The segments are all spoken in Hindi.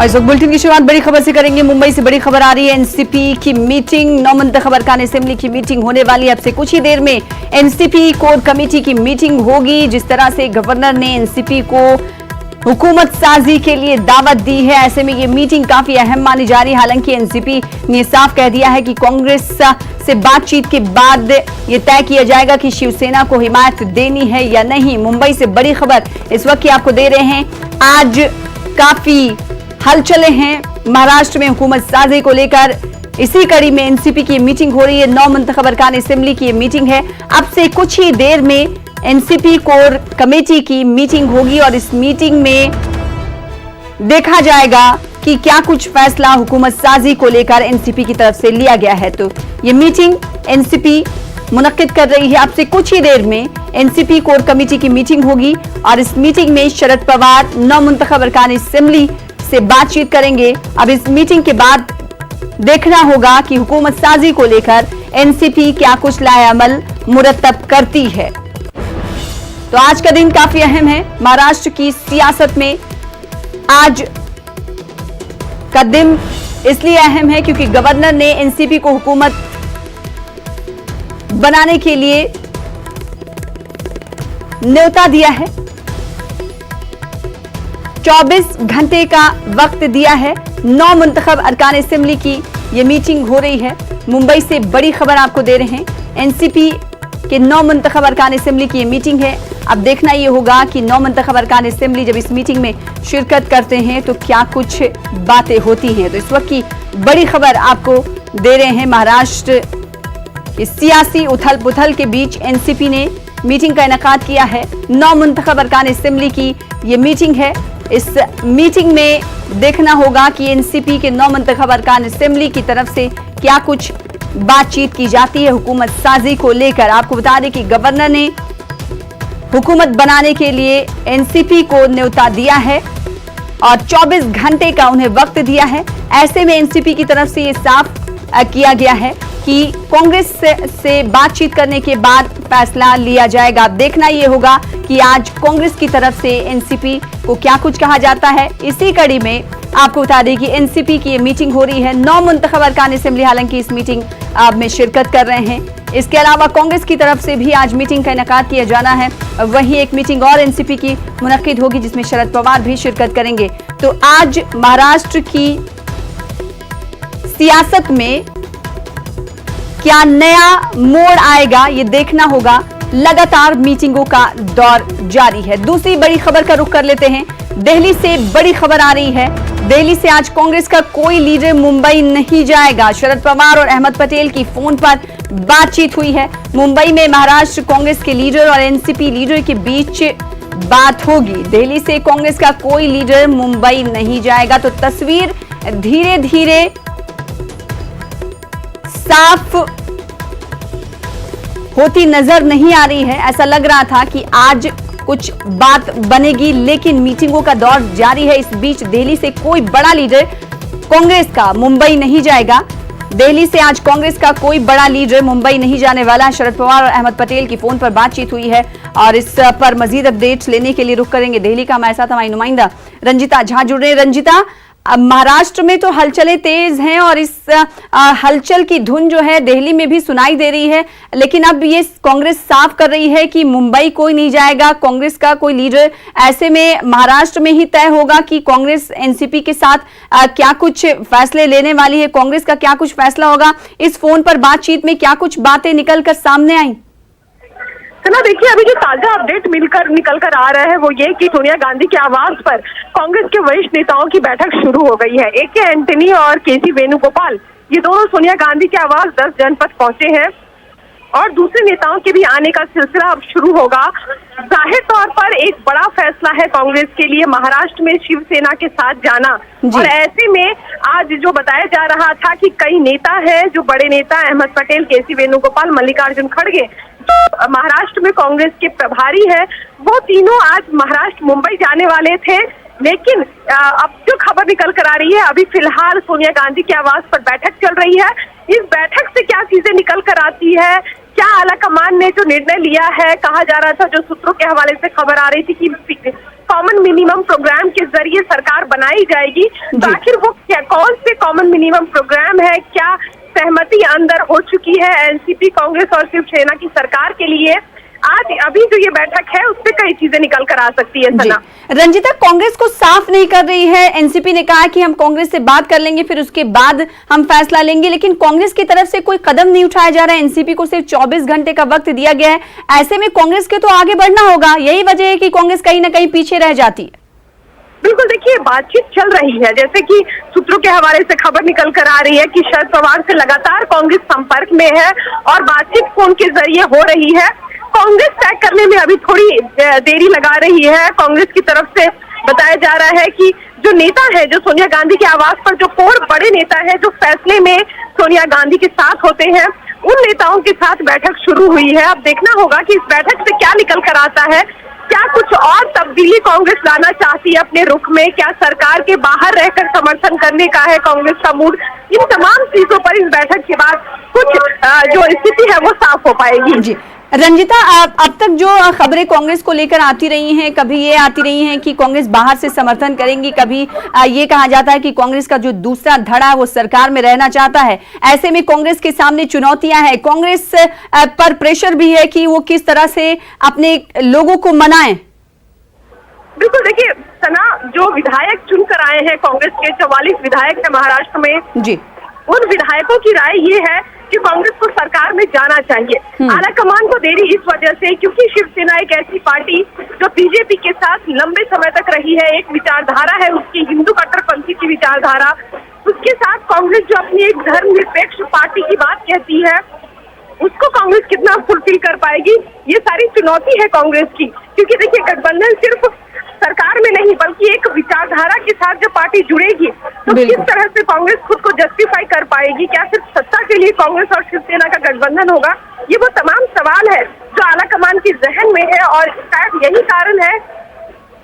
और इस वक्त बुलेटिन की शुरुआत बड़ी खबर से करेंगे। मुंबई से बड़ी खबर आ रही है। एनसीपी की मीटिंग, नौ मुंतखब अरकान असेंबली की मीटिंग होने वाली है। अब से कुछ ही देर में एनसीपी कोर कमेटी की मीटिंग होगी। जिस तरह से गवर्नर ने एनसीपी को हुकूमत साजी के लिए दावत दी है, ऐसे में ये मीटिंग काफी अहम मानी जा रही है। हालांकि एनसीपी ने साफ कह दिया है कि कांग्रेस से बातचीत के बाद ये तय किया जाएगा कि शिवसेना को हिमायत देनी है या नहीं। मुंबई से बड़ी खबर इस वक्त की आपको दे रहे हैं। आज काफी हलचलें हैं महाराष्ट्र में हुकूमत साजी को लेकर। इसी कड़ी में एनसीपी की मीटिंग हो रही है। नौ मुंतखब अरकान असेंबली की मीटिंग है। अब से कुछ ही देर में एनसीपी कोर कमेटी की मीटिंग होगी और इस मीटिंग में देखा जाएगा कि क्या कुछ फैसला हुकूमत साजी को लेकर एनसीपी की तरफ से लिया गया है। तो ये मीटिंग एनसीपी मुनक्किद कर रही है। अब से कुछ ही देर में एनसीपी कोर कमेटी की मीटिंग होगी और इस मीटिंग में शरद पवार नौ मुंतखब अरकान असेंबली से बातचीत करेंगे। अब इस मीटिंग के बाद देखना होगा कि हुकूमत साजी को लेकर एनसीपी क्या कुछ लाएअमल मुरतब करती है। तो आज का दिन काफी अहम है महाराष्ट्र की सियासत में। आज का दिन इसलिए अहम है क्योंकि गवर्नर ने एनसीपी को हुकूमत बनाने के लिए न्योता दिया है। 24 घंटे का वक्त दिया है। नौ मुंतखब अरकान असेंबली की यह मीटिंग हो रही है। मुंबई से बड़ी खबर आपको दे रहे हैं। एनसीपी के नौ मुंतखब अरकान असेंबली की यह मीटिंग है। अब देखना यह होगा कि नौ मुंतखब अरकान असेंबली जब इस मीटिंग में शिरकत करते हैं तो क्या कुछ बातें होती हैं। तो इस वक्त की बड़ी खबर आपको दे रहे हैं। महाराष्ट्र की सियासी उथल पुथल के बीच एनसीपी ने मीटिंग का इनेकाद किया है। नौ मुंतखब अरकान असेंबली की यह मीटिंग है। इस मीटिंग में देखना होगा कि एनसीपी के नौ मुंतखब अरकान असेंबली की तरफ से क्या कुछ बातचीत की जाती है हुकूमत साजी को लेकर। आपको बता दें कि गवर्नर ने हुकूमत बनाने के लिए एनसीपी को न्योता दिया है और 24 घंटे का उन्हें वक्त दिया है। ऐसे में एनसीपी की तरफ से यह साफ किया गया है कि कांग्रेस से बातचीत करने के बाद फैसला लिया जाएगा। देखना यह होगा कि आज कांग्रेस की तरफ से एनसीपी को क्या कुछ कहा जाता है। इसी कड़ी में आपको बता दें कि एनसीपी की ये मीटिंग हो रही है। नौ मुंतखब अरकान असेंबली हालांकि इस मीटिंग में शिरकत कर रहे हैं। इसके अलावा कांग्रेस की तरफ से भी आज मीटिंग का इनेकाद किया जाना है। वहीं एक मीटिंग और एनसीपी की मुनक्किद होगी जिसमें शरद पवार भी शिरकत करेंगे। तो आज महाराष्ट्र की सियासत में क्या नया मोड़ आएगा ये देखना होगा। लगातार मीटिंगों का दौर जारी है। दूसरी बड़ी खबर का रुख कर लेते हैं। दिल्ली से बड़ी खबर आ रही है। दिल्ली से आज कांग्रेस का कोई लीडर मुंबई नहीं जाएगा। शरद पवार और अहमद पटेल की फोन पर बातचीत हुई है। मुंबई में महाराष्ट्र कांग्रेस के लीडर और एनसीपी लीडर के बीच बात होगी। दिल्ली से कांग्रेस का कोई लीडर मुंबई नहीं जाएगा। तो तस्वीर धीरे धीरे साफ होती नजर नहीं आ रही है। ऐसा लग रहा था कि आज कुछ बात बनेगी, लेकिन मीटिंगों का दौर जारी है। इस बीच दिल्ली से कोई बड़ा लीडर कांग्रेस का मुंबई नहीं जाएगा। दिल्ली से आज कांग्रेस का कोई बड़ा लीडर मुंबई नहीं जाने वाला। शरद पवार और अहमद पटेल की फोन पर बातचीत हुई है और इस पर मजीद अपडेट्स लेने के लिए रुख करेंगे दिल्ली का हमारे साथ हमारी नुमाइंदा रंजिता झा जुड़ रहे हैं। रंजिता, अब महाराष्ट्र में तो हलचलें तेज हैं और इस हलचल की धुन जो है दिल्ली में भी सुनाई दे रही है, लेकिन अब ये कांग्रेस साफ कर रही है कि मुंबई कोई नहीं जाएगा, कांग्रेस का कोई लीडर। ऐसे में महाराष्ट्र में ही तय होगा कि कांग्रेस एनसीपी के साथ क्या कुछ फैसले लेने वाली है, कांग्रेस का क्या कुछ फैसला होगा। इस फोन पर बातचीत में क्या कुछ बातें निकल कर सामने आई? ना देखिए, अभी जो ताजा अपडेट निकल कर आ रहा है वो ये कि सोनिया गांधी के आवास पर कांग्रेस के वरिष्ठ नेताओं की बैठक शुरू हो गई है। ए.के. एंटनी और के.सी. वेणुगोपाल ये दोनों सोनिया गांधी के आवास 10 जनपद पहुंचे हैं और दूसरे नेताओं के भी आने का सिलसिला अब शुरू होगा। जाहिर तौर पर एक बड़ा फैसला है कांग्रेस के लिए महाराष्ट्र में शिवसेना के साथ जाना। और ऐसे में आज जो बताया जा रहा था कि कई नेता हैं, जो बड़े नेता अहमद पटेल, के.सी. वेणुगोपाल, मल्लिकार्जुन खड़गे, जो महाराष्ट्र में कांग्रेस के प्रभारी है, वो तीनों आज महाराष्ट्र मुंबई जाने वाले थे। लेकिन अब जो खबर निकल कर आ रही है, अभी फिलहाल सोनिया गांधी के आवास पर बैठक चल रही है। इस बैठक से क्या चीजें निकल कर आती है, क्या आला कमान ने जो निर्णय लिया है, कहा जा रहा था, जो सूत्रों के हवाले से खबर आ रही थी कि कॉमन मिनिमम प्रोग्राम के जरिए सरकार बनाई जाएगी। तो आखिर वो क्या, कौन से कॉमन मिनिमम प्रोग्राम है, क्या सहमति अंदर हो चुकी है एनसीपी, कांग्रेस और शिवसेना की सरकार के लिए, आज अभी जो ये बैठक है उससे कई चीजें निकल कर आ सकती है। सना, रंजिता, कांग्रेस को साफ नहीं कर रही है। एनसीपी ने कहा कि हम कांग्रेस से बात कर लेंगे, फिर उसके बाद हम फैसला लेंगे, लेकिन कांग्रेस की तरफ से कोई कदम नहीं उठाया जा रहा है। एनसीपी को सिर्फ 24 घंटे का वक्त दिया गया है। ऐसे में कांग्रेस के तो आगे बढ़ना होगा। यही वजह है कि कांग्रेस कहीं ना कहीं पीछे रह जाती है। बिल्कुल, देखिए बातचीत चल रही है, जैसे कि सूत्रों के हवाले से खबर निकल कर आ रही है कि शरद पवार से लगातार कांग्रेस संपर्क में है और बातचीत फोन के जरिए हो रही है। कांग्रेस तय करने में अभी थोड़ी देरी लगा रही है। कांग्रेस की तरफ से बताया जा रहा है कि जो नेता है, जो सोनिया गांधी के आवास पर जो कोर बड़े नेता है, जो फैसले में सोनिया गांधी के साथ होते हैं, उन नेताओं के साथ बैठक शुरू हुई है। अब देखना होगा कि इस बैठक से क्या निकल कर आता है। क्या कुछ और तब्दीली कांग्रेस लाना चाहती है अपने रुख में, क्या सरकार के बाहर रहकर समर्थन करने का है कांग्रेस का मूड, इन तमाम चीजों पर इस बैठक के बाद कुछ जो स्थिति है वो साफ हो पाएगी। जी रंजिता, अब तक जो खबरें कांग्रेस को लेकर आती रही हैं, कभी ये आती रही हैं कि कांग्रेस बाहर से समर्थन करेंगी, कभी ये कहा जाता है कि कांग्रेस का जो दूसरा धड़ा है वो सरकार में रहना चाहता है। ऐसे में कांग्रेस के सामने चुनौतियां हैं, कांग्रेस पर प्रेशर भी है कि वो किस तरह से अपने लोगों को मनाएं। बिल्कुल, देखिए सना, जो विधायक चुनकर आए हैं कांग्रेस के 44 विधायक है महाराष्ट्र में जी, उन विधायकों की राय ये है कि कांग्रेस को सरकार में जाना चाहिए। आलाकमान को देरी इस वजह से क्योंकि शिवसेना एक ऐसी पार्टी जो बीजेपी के साथ लंबे समय तक रही है, एक विचारधारा है उसकी, हिंदू कट्टरपंथी की विचारधारा। उसके साथ कांग्रेस जो अपनी एक धर्मनिरपेक्ष पार्टी की बात कहती है, उसको कांग्रेस कितना फुलफिल कर पाएगी, ये सारी चुनौती है कांग्रेस की। क्योंकि देखिए, गठबंधन सिर्फ सरकार में नहीं बल्कि एक विचारधारा के साथ जब पार्टी जुड़ेगी तो किस तरह से कांग्रेस खुद को जस्टिफाई कर पाएगी, क्या सिर्फ सत्ता के लिए कांग्रेस और शिवसेना का गठबंधन होगा, ये वो तमाम सवाल है जो आलाकमान की जहन में है। और शायद यही कारण है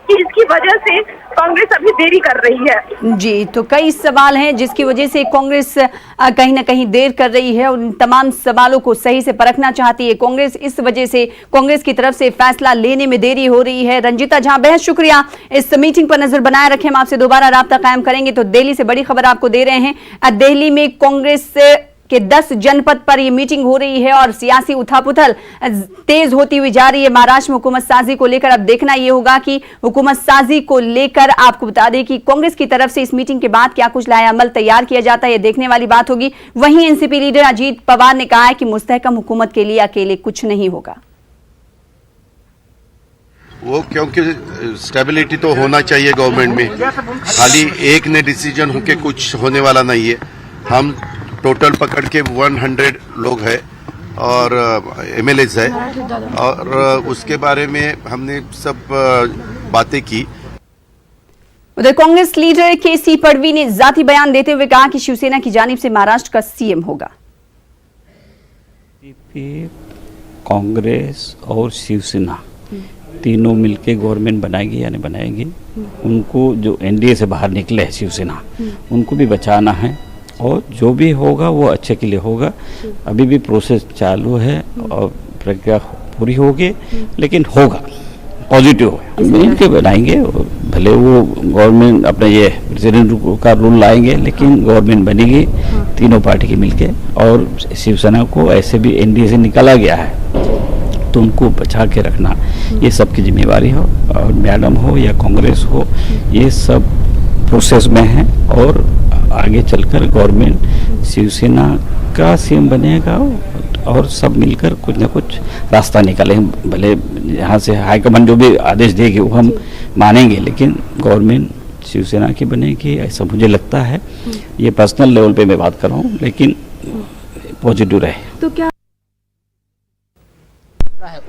कि इसकी वजह से कांग्रेस अभी देरी कर रही है। जी, तो कई सवाल हैं जिसकी वजह से कांग्रेस कहीं ना कहीं देर कर रही है। उन तमाम सवालों को सही से परखना चाहती है कांग्रेस। इस वजह से कांग्रेस की तरफ से फैसला लेने में देरी हो रही है। रंजिता झा, बेहद शुक्रिया। इस मीटिंग पर नजर बनाए रखें, हम आपसे दोबारा राब्ता कायम करेंगे। तो दिल्ली से बड़ी खबर आपको दे रहे हैं। दिल्ली में कांग्रेस के 10 जनपद पर ये मीटिंग हो रही है और सियासी उथापुथल तेज होती हुई जा रही है। महाराष्ट्र में हुकूमत साजी को लेकर अब देखना ये होगा कि हुकूमत साजी को लेकर आपको बता दें कि कांग्रेस की तरफ से इस मीटिंग के बाद क्या कुछ लाएअमल तैयार किया जाता है, ये देखने वाली बात होगी। वहीं एनसीपी लीडर अजीत पवार ने कहा है कि मुस्तहकम हुकूमत के लिए अकेले कुछ नहीं होगा। वो क्योंकि स्टेबिलिटी तो होना चाहिए गवर्नमेंट में, खाली एक ने डिसीजन होके कुछ होने वाला नहीं है। हम टोटल पकड़ के 100 लोग हैं और एमएलएज है और उसके बारे में हमने सब बातें की। उधर कांग्रेस लीडर केसी पडवी ने जाती बयान देते हुए कहा कि शिवसेना की जानिब से महाराष्ट्र का सीएम होगा। कांग्रेस और शिवसेना तीनों मिलके गवर्नमेंट बनाएगी या नहीं बनाएगी, उनको जो एनडीए से बाहर निकले है शिवसेना, उनको भी बचाना है और जो भी होगा वो अच्छे के लिए होगा। अभी भी प्रोसेस चालू है और प्रक्रिया पूरी होगी, लेकिन होगा पॉजिटिव मिलके बनाएंगे। भले वो गवर्नमेंट अपने ये प्रेसिडेंट का रूल लाएंगे, लेकिन गवर्नमेंट बनेगी तीनों पार्टी की मिलके। और शिवसेना को ऐसे भी एनडीए से निकाला गया है तो उनको बचा के रखना ये सबकी जिम्मेवारी हो, और मैडम हो या कांग्रेस हो, ये सब प्रोसेस में है। और आगे चलकर गवर्नमेंट शिवसेना का सीएम बनेगा और सब मिलकर कुछ ना कुछ रास्ता निकालेंगे। भले यहाँ से हाईकमान जो भी आदेश देगी वो हम मानेंगे, लेकिन गवर्नमेंट शिवसेना की बनेगी ऐसा मुझे लगता है। ये पर्सनल लेवल पे मैं बात कर रहा हूँ, लेकिन पॉजिटिव रहे तो क्या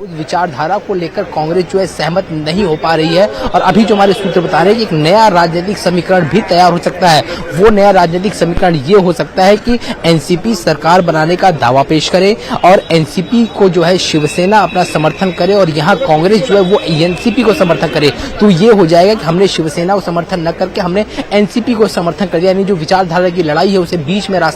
उस विचारधारा को लेकर कांग्रेस जो है सहमत नहीं हो पा रही है। और अभी जो हमारे सूत्र बता रहे हैं कि एक नया राजनीतिक समीकरण भी तैयार हो सकता है। वो नया राजनीतिक समीकरण ये हो सकता है कि एनसीपी सरकार बनाने का दावा पेश करे और एनसीपी को जो है शिवसेना अपना समर्थन करे और यहाँ कांग्रेस जो है वो एनसीपी को समर्थन करे। तो ये हो जाएगा कि हमने शिवसेना को समर्थन न करके हमने एनसीपी को समर्थन कर दिया, यानी जो विचारधारा की लड़ाई है उसे बीच में रास्ता